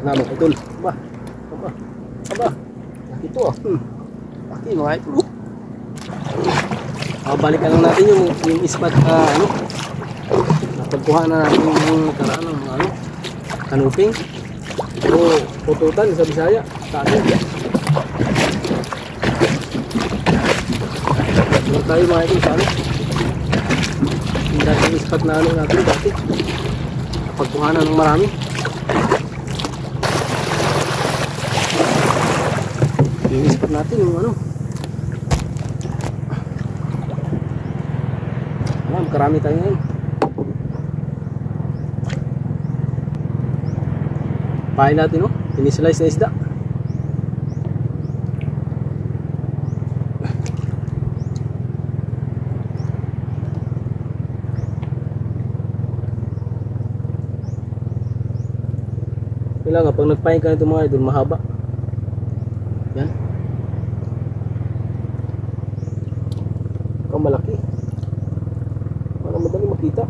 na mga idol. Aba. Laki to ah. Laki mga idol. Balikan lang natin yung ispat ano. Napagkuha na natin yung nakaraan ng ano, kanuping. O pututan sa Bisaya. Sa atin. Doon tayo mga idol sa ano. Hindi yung ispat na ano natin dati. Napagkuha na ng marami. Yung ispat natin yung ano. Karami tayo ngayon. Pain natin no, tinislice na isda. Kailangan pag nagpain ka nito mga idol, mahaba. Yan. Ikaw malaki. Madali makita.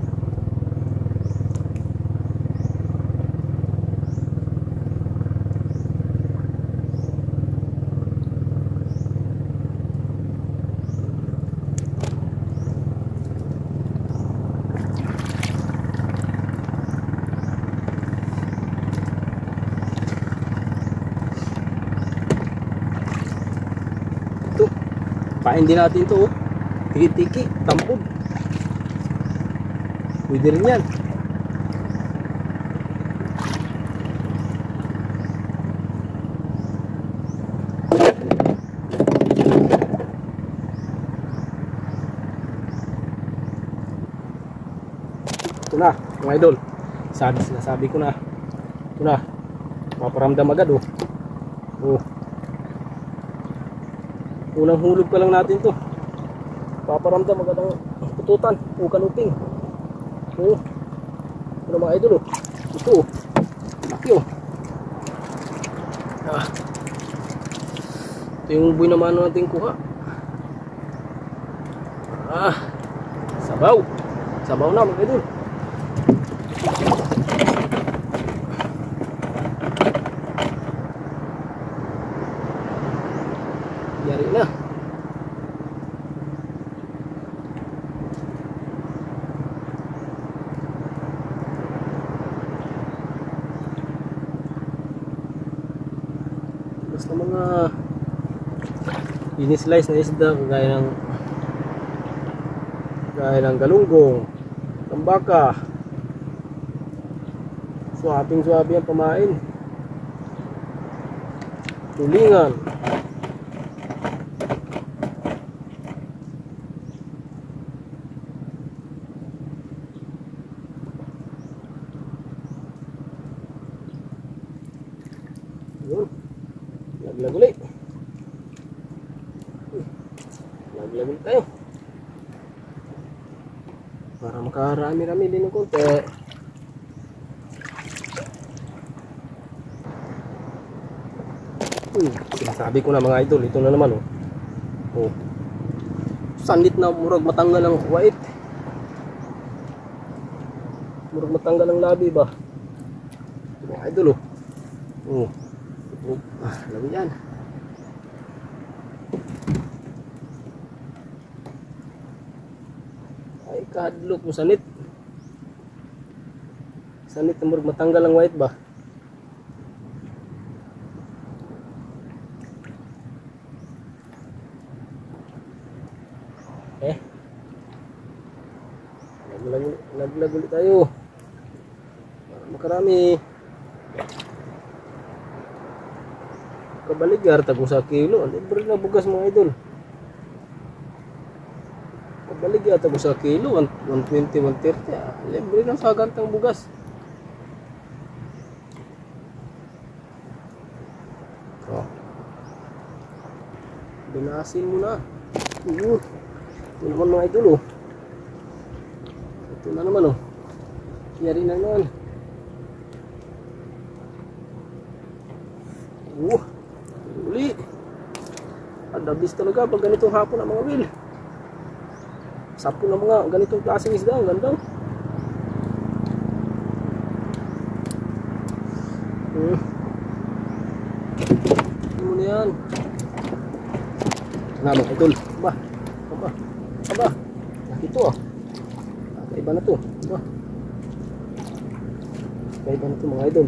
Ito, pain din natin ito, tiki-tiki, tampod. Pwede rin yan. Ito na mga idol. Sinasabi ko na. Ito na. Maparamdam agad oh. Oh. Unang hulog pa lang natin to. Paparamdam agad ang pututan o kanuping. Oh, ito mga idol oh. Ito oh. Laki oh. Ito yung buhay naman natin kuha. Sabaw. Sabaw na mga idol. Yari na. Basta mga ini-slice na isda gaya ng galunggong, tambaka, suwabing ang pamain, tulingan. Yun. Laglag ulit. Laglag ulit tayo. Para makarami-rami din ng konti. Sinasabi ko na mga idol, ito na naman oh. Oh. Sanlit na murag matanggal ang white. Murag matanggal ang labi ba? Mga idol oh. Oh. Labi yan. Ay kahadlok mo sanit. Sanit na murag matanggal ang white ba? Naglag ulit tayo para makarami. Kabaligar tago sa kilo. Libre na bugas mga idol. Kabaligar tago sa kilo 120, 130. Libre na sa gantang bugas. Oh. Binasin mo na. Ito naman mga idol oh. Ito na naman oh. Yari na naman. Uli. Adabis talaga pag ganitong hapon ang mga wil. Sapon ng mga ganitong klaseng isda. Ang ganda. yan. Na mga idol. Aba. Aba. Aba. Laki to ah. Kakaiba na to. Aba. Kakaiba na to mga idol.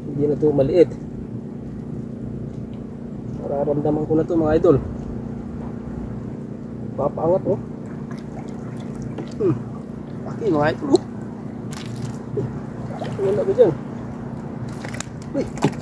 Hindi na to maliit. Nararamdaman ko na to mga idol. Papaangat oh. Laki mga idol. Ayan na ba dyan? Uy.